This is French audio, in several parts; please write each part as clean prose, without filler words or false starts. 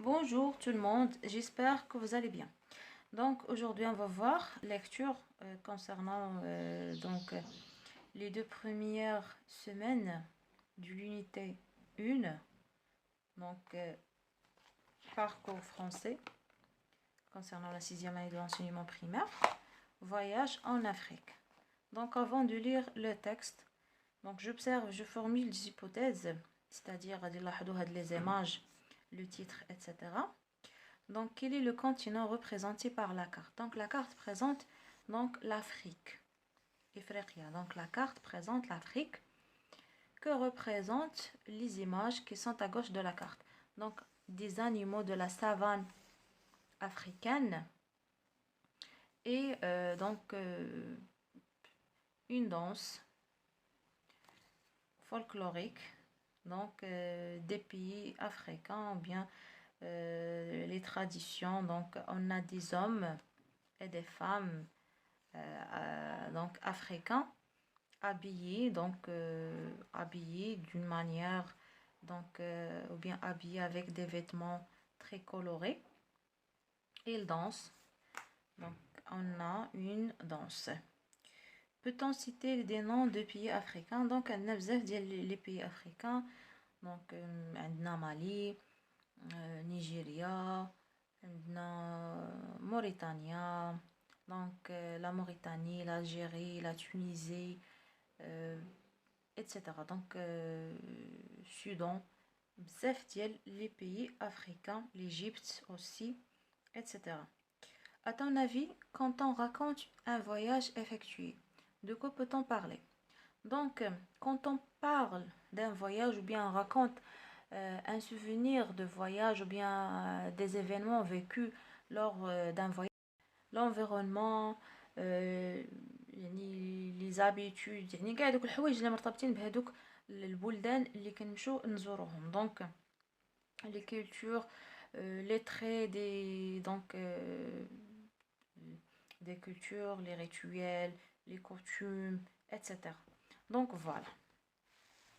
Bonjour tout le monde, j'espère que vous allez bien. Donc aujourd'hui on va voir lecture concernant les deux premières semaines de l'unité 1, parcours français concernant la sixième année de l'enseignement primaire, voyage en Afrique. Donc avant de lire le texte, j'observe, je formule des hypothèses, c'est-à-dire les images, le titre, etc. Donc, quel est le continent représenté par la carte? Donc, la carte présente l'Afrique. Donc, la carte présente l'Afrique que représentent les images qui sont à gauche de la carte. Donc, des animaux de la savane africaine et une danse folklorique des pays africains ou bien les traditions. Donc, on a des hommes et des femmes africains habillés habillés d'une manière ou bien habillés avec des vêtements très colorés. Ils dansent. Donc, on a une danse. Peut-on citer des noms de pays africains? Donc, on a les pays africains. Donc, عندنا Mali, Nigeria, Mauritanie, la Mauritanie, l'Algérie, la Tunisie, etc. Soudan, bzaf les pays africains, l'Égypte aussi, etc. À ton avis, quand on raconte un voyage effectué, de quoi peut-on parler? Donc, quand on parle d'un voyage ou bien on raconte un souvenir de voyage ou bien des événements vécus lors d'un voyage, l'environnement, les habitudes، يعني كاع دوك الحوايج اللي مرتبطين بهذوك البلدان اللي كنمشيو نزوروهم. Donc les cultures, les traits des cultures, les rituels, les coutumes, etc. Donc voilà.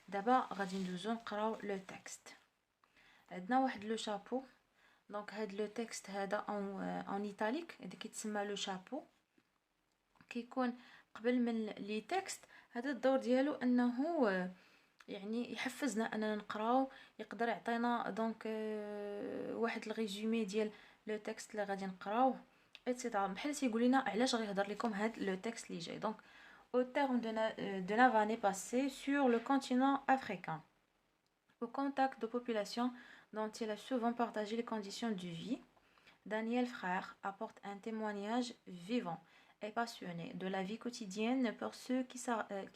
دابا غادي ندوزو نقراو لو تكست. عندنا واحد لو شابو. دونك هاد لو تكست هذا اون ايطاليك، هذا كيتسمى لو شابو. كيكون قبل من لي تكست، هذا الدور ديالو انه يعني يحفزنا اننا نقراو، يقدر يعطينا واحد الريزومي ديال لو تكست اللي غادي نقراوه ايتترا، بحال تيقول لنا علاش غيهضر لكم هاد لو تكست اللي جاي. دونك au terme de l'année passée sur le continent africain, au contact de populations dont il a souvent partagé les conditions de vie, Daniel Frère apporte un témoignage vivant et passionné de la vie quotidienne pour ceux qui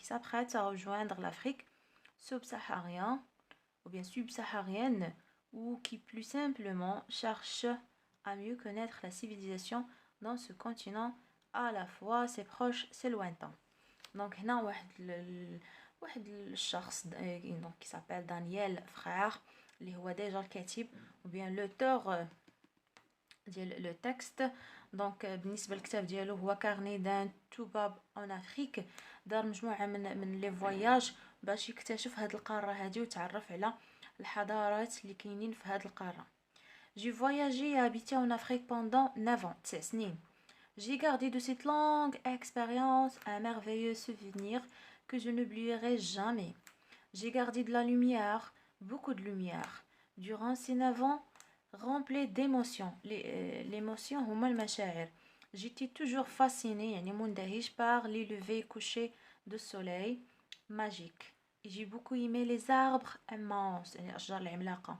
s'apprêtent à rejoindre l'Afrique subsaharienne ou bien subsaharienne, ou qui plus simplement cherchent à mieux connaître la civilisation dans ce continent à la fois ses proches, ses lointains. Donc هنا واحد الشخص qui s'appelle Daniel Frère اللي هو déjà الكاتب ou bien l'auteur ديال لو تكست. دونك بالنسبه للكتاب ديالو هو كارني دان توباب اون افريك، دار مجموعه من لي فواياج باش يكتشف هاد القاره هادي وتعرف على الحضارات اللي كاينين في هاد القاره. J'ai voyagé et habité en Afrique pendant 9 ans, 9 سنين. J'ai gardé de cette longue expérience un merveilleux souvenir que je n'oublierai jamais. J'ai gardé de la lumière, beaucoup de lumière. Durant ces 9 ans, remplis d'émotions. L'émotion هما المشاعر. J'étais toujours fascinée يعني مندهش par les levées et couchers de soleil magiques. Et j'ai beaucoup aimé les arbres immenses, يعني الأشجار العملاقة.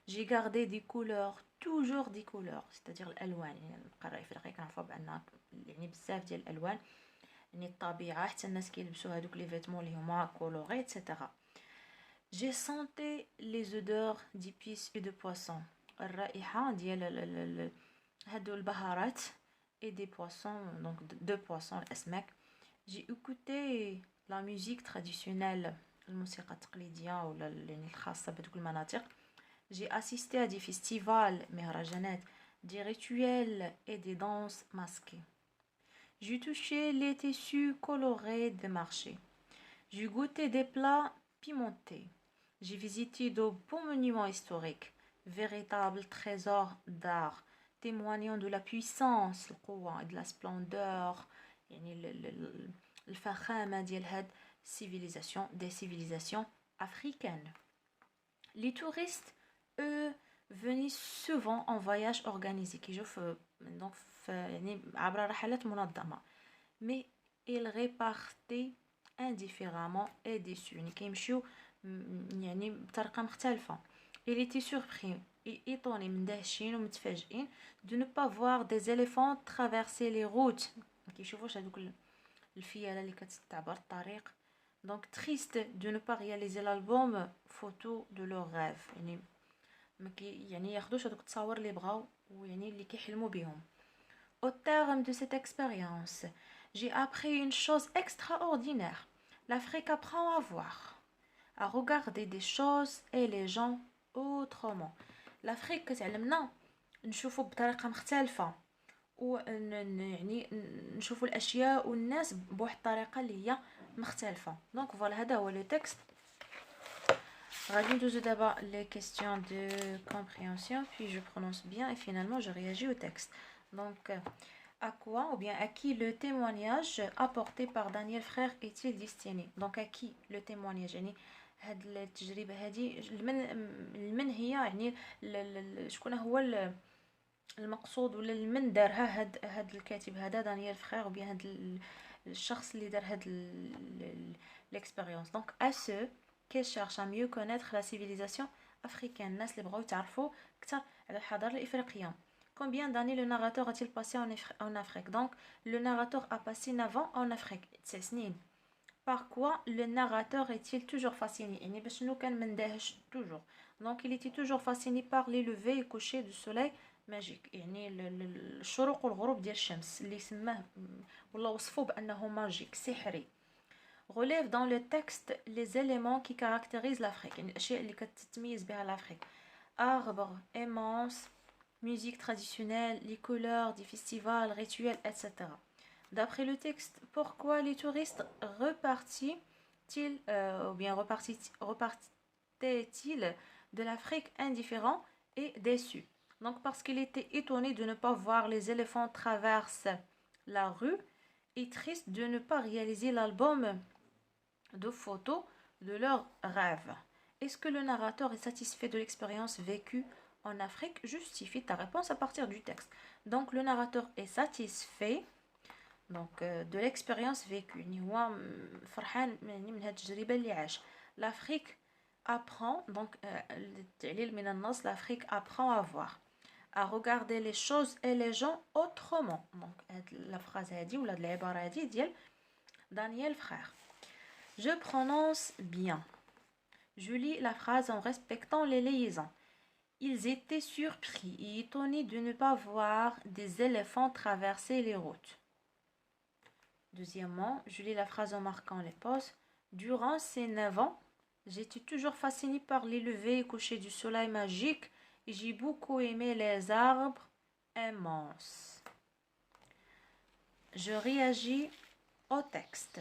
J'ai gardé des couleurs, toujours des couleurs, c'est-à-dire الألوان. يعني القارة الأفريقية كنعرفوا بأن يعني بزاف ديال الألوان، يعني الطبيعة حتى الناس كيلبسوا هذوك لي فيتمون اللي هما كولوري etc. J'ai senti les odeurs d'épices et de poissons. الرائحة ديال هادو البهارات et des poissons, donc de poissons الأسماك. J'ai écouté la musique traditionnelle, الموسيقى التقليدية ولا يعني الخاصة بهادوك المناطق. J'ai assisté à des festivals, مهرجانات, des rituels et des danses masquées. J'ai touché les tissus colorés des marchés. J'ai goûté des plats pimentés. J'ai visité de beaux monuments historiques véritable trésor d'art, témoignant de la puissance, القوة, et de la splendeur, يعني الفخامة ديال هاد civilisation, des civilisations africaines. Les touristes, eux, venaient souvent en voyage organisé كيجوا donc يعني عبر رحلات منظمة, mais ils repartaient indifféremment et déçus, يعني كيمشيو يعني بطريقة مختلفة. Il était surpris et étonné, مندهشين ومتفاجئين de ne pas voir des éléphants traverser les routes. ما كيشوفوش هذوك الفيالة اللي كتعبر الطريق. Donc triste de ne pas réaliser l'album photo de leur rêve. يعني ياخدوش هذوك التصاور اللي بغاو ويعني اللي كيحلموا بهم. Au terme de cette expérience, j'ai appris une chose extraordinaire. L'Afrique apprend à voir, à regarder des choses et les gens autrement. l'Afrique كتعلمنا نشوفوا بطريقة مختلفة يعني نشوفوا الأشياء والناس بواحد الطريقة اللي هي مختلفة. Donc voilà, هذا هو le texte. غادي ندوزو d'abord les questions de compréhension, puis je prononce bien et finalement je réagis au texte. Donc à quoi ou bien à qui le témoignage apporté par Daniel Frère est-il destiné? Donc à qui le témoignage, يعني هاد التجربة هادي لمن هي يعني شكون هو المقصود ولا لمن دارها هاد الكاتب هذا دانيال فخير وبيان هاد الشخص اللي دار هاد l'expérience. Donc à ceux qui cherchent à mieux connaître la civilisation africaine, الناس اللي بغاو يتعرفوا اكثر على الحضارة الإفريقية. Combien d'années le narrateur a-t-il passé en Afrique? Donc le narrateur a passé 9 ans en Afrique. 9 سنين. Par quoi le narrateur est-il toujours fasciné? يعني باش نو كان مندهش toujours. Donc il était toujours fasciné par les levées et couchers du soleil magique. يعني الشروق والغروب ديال الشمس اللي سماه والله وصفوه بانه ماجيك سحري. Relève dans le texte les éléments qui caractérisent l'Afrique. يعني الاشياء اللي كتتميز بها l'Afrique. Arbres immenses, musique traditionnelle, les couleurs des festivals, rituels, etc. D'après le texte, pourquoi les touristes repartaient-ils de l'Afrique indifférents et déçus? Donc parce qu'il était étonné de ne pas voir les éléphants traverser la rue et triste de ne pas réaliser l'album de photos de leurs rêves. Est-ce que le narrateur est satisfait de l'expérience vécue en Afrique? Justifie ta réponse à partir du texte. Donc le narrateur est satisfait donc de l'expérience vécue. L'Afrique apprend donc l'Afrique apprend à voir, à regarder les choses et les gens autrement. Donc la phrase هذه ولا العبارة هذه ديال Daniel Frère. Je prononce bien. Je lis la phrase en respectant les liaisons. Ils étaient surpris et étonnés de ne pas voir des éléphants traverser les routes. Deuxièmement, je lis la phrase en marquant les pauses. Durant ces 9 ans, j'étais toujours fascinée par les levées et couchers du soleil magique et j'ai beaucoup aimé les arbres immenses. Je réagis au texte.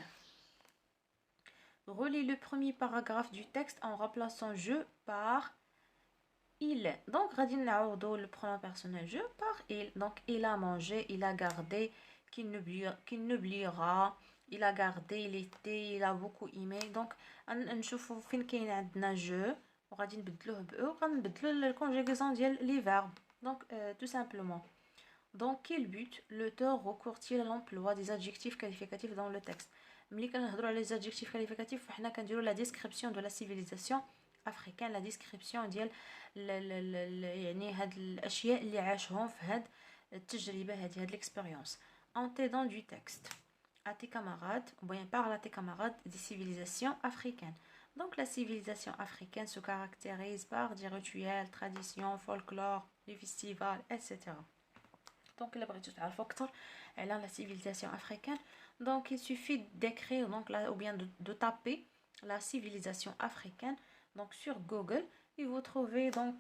Relis le premier paragraphe du texte en remplaçant je par il. Donc, غادي نعوضو le pronom personnel je par il. Donc, il a mangé, il a gardé, qu'il n'oubliera, il a gardé, il était, il a beaucoup aimé. Donc, نشوفو فين كاين عندنا je وغادي نبدلوه ب وغنبدلو الconjugaison ديال les verbes. Donc, tout simplement. Dans quel but l'auteur recourt-il à l'emploi des adjectifs qualificatifs dans le texte? ملي كنهضروا على les adjectifs qualificatifs فحنا كنديروا la description de la civilisation africaine, la description ديال يعني هاد الاشياء اللي عاشهم في هاد التجربه هذه هاد l'expérience. En t'aidant du texte à tes camarades ou bien parle à tes camarades des civilisations africaines. Donc la civilisation africaine se caractérise par des rituels, traditions, folklore, les festivals, etc. Donc il بغيتو تعرفوا اكثر على la civilisation africaine. Donc il suffit d'écrire donc là ou bien de taper la civilisation africaine donc sur Google et vous trouvez donc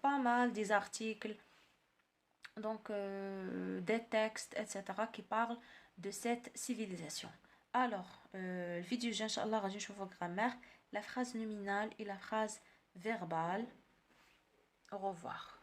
pas mal des articles donc des textes etc qui parlent de cette civilisation. Alors الفيديو الجاي ان شاء الله غادي نشوفوا grammaire, la phrase nominale et la phrase verbale. au revoir.